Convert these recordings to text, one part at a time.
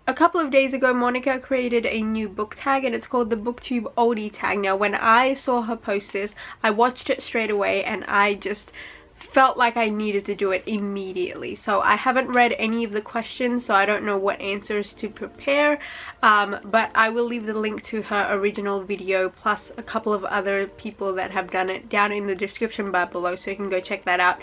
A couple of days ago, Monica created a new book tag and it's called the booktube oldie tag. Now when I saw her post this, I watched it straight away and I just felt like I needed to do it immediately. So I haven't read any of the questions, so I don't know what answers to prepare, but I will leave the link to her original video plus a couple of other people that have done it down in the description bar below, so you can go check that out.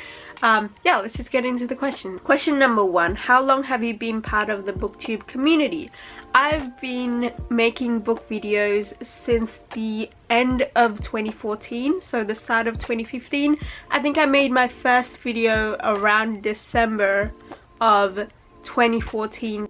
Yeah, let's just get into the question. Question number 1, how long have you been part of the booktube community? I've been making book videos since the end of 2014, so the start of 2015. I think I made my first video around December of 2014.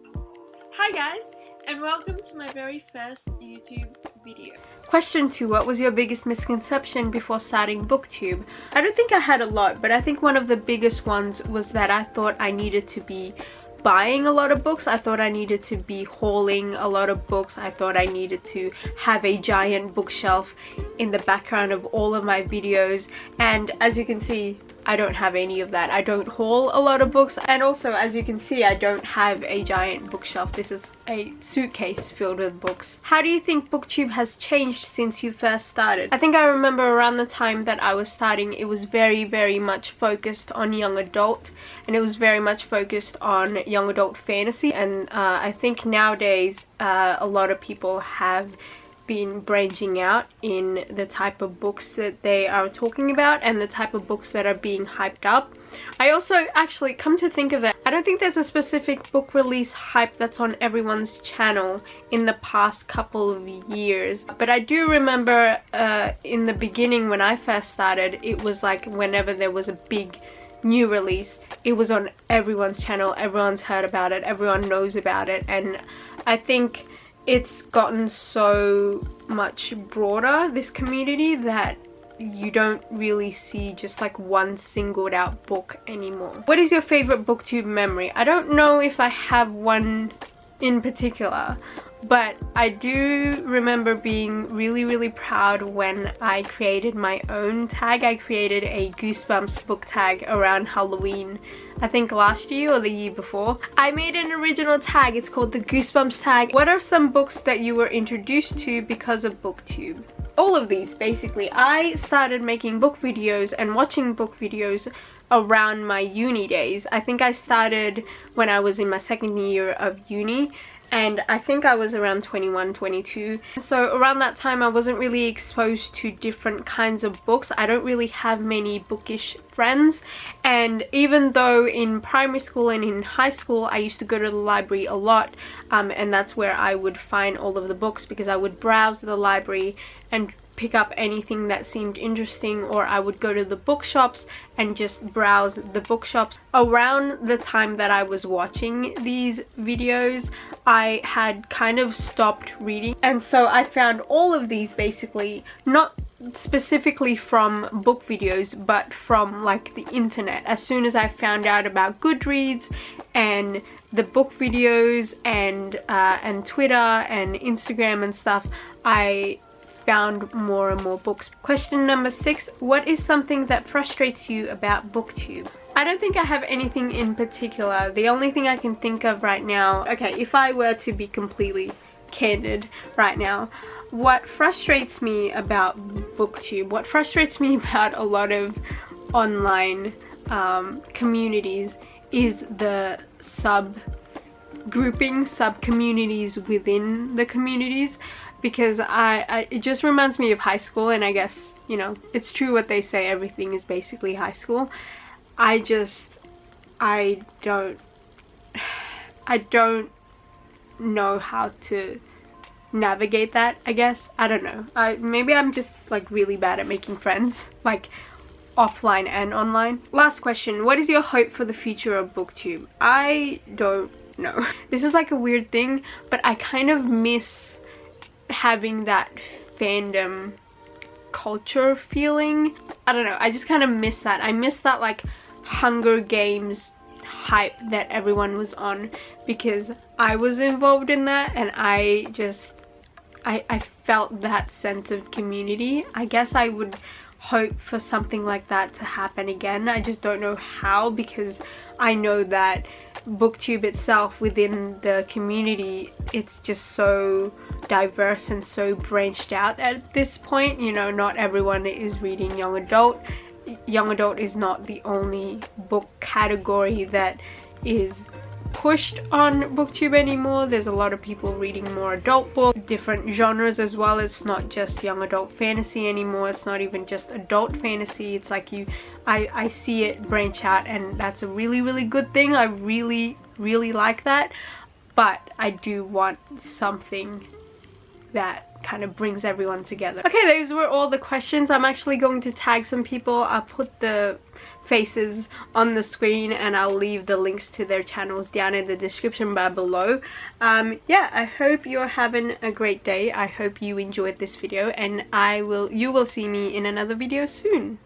Hi guys, and welcome to my very first YouTube video. Question 2, what was your biggest misconception before starting booktube? I don't think I had a lot, but I think one of the biggest ones was that I thought I needed to be buying a lot of books. I thought I needed to be hauling a lot of books. I thought I needed to have a giant bookshelf in the background of all of my videos, and as you can see, I don't have any of that. I don't haul a lot of books, and also as you can see, I don't have a giant bookshelf. This is a suitcase filled with books. How do you think booktube has changed since you first started? I think I remember around the time that I was starting, it was very much focused on young adult, and it was very much focused on young adult fantasy, and I think nowadays a lot of people have been branching out in the type of books that they are talking about and the type of books that are being hyped up. I also, actually, come to think of it, I don't think there's a specific book release hype that's on everyone's channel in the past couple of years, but I do remember in the beginning when I first started, it was like whenever there was a big new release, it was on everyone's channel, everyone's heard about it, everyone knows about it, and I think it's gotten so much broader, this community, that you don't really see just like one singled out book anymore. What is your favorite booktube memory? I don't know if I have one in particular, but I do remember being really proud when I created my own tag. I created a Goosebumps book tag around Halloween, I think last year or the year before. I made an original tag, it's called the Goosebumps tag. What are some books that you were introduced to because of booktube? All of these, basically. I started making book videos and watching book videos around my uni days. I think I started when I was in my second year of uni, and I think I was around 21, 22. So around that time I wasn't really exposed to different kinds of books. I don't really have many bookish friends, and even though in primary school and in high school I used to go to the library a lot, and that's where I would find all of the books, because I would browse the library and pick up anything that seemed interesting, or I would go to the bookshops and just browse the bookshops. Around the time that I was watching these videos, I had kind of stopped reading, and so I found all of these basically not specifically from book videos but from like the internet. As soon as I found out about Goodreads and the book videos and Twitter and Instagram and stuff, I found more and more books. Question number 6, what is something that frustrates you about booktube? I don't think I have anything in particular. The only thing I can think of right now, okay, if I were to be completely candid right now, what frustrates me about booktube, what frustrates me about a lot of online communities is the sub-communities within the communities, because it just reminds me of high school, and I guess, you know, it's true what they say, everything is basically high school. I don't know how to navigate that, I guess. I don't know. Maybe I'm just like really bad at making friends, like offline and online. Last question, what is your hope for the future of booktube? I don't know. This is like a weird thing, but I kind of miss having that fandom culture feeling. I don't know, I just kind of miss that. I miss that like Hunger Games hype that everyone was on, because I was involved in that, and I felt that sense of community. I guess I would hope for something like that to happen again. I just don't know how, because I know that booktube itself, within the community, it's just so diverse and so branched out at this point. You know, not everyone is reading young adult. Young adult is not the only book category that is pushed on booktube anymore. There's a lot of people reading more adult books, different genres as well. It's not just young adult fantasy anymore. It's not even just adult fantasy. It's like I see it branch out, and that's a really good thing. I really like that, but I do want something that kind of brings everyone together. Okay, those were all the questions. I'm actually going to tag some people. I'll put the faces on the screen and I'll leave the links to their channels down in the description bar below. Yeah, I hope you're having a great day. I hope you enjoyed this video, and you will see me in another video soon.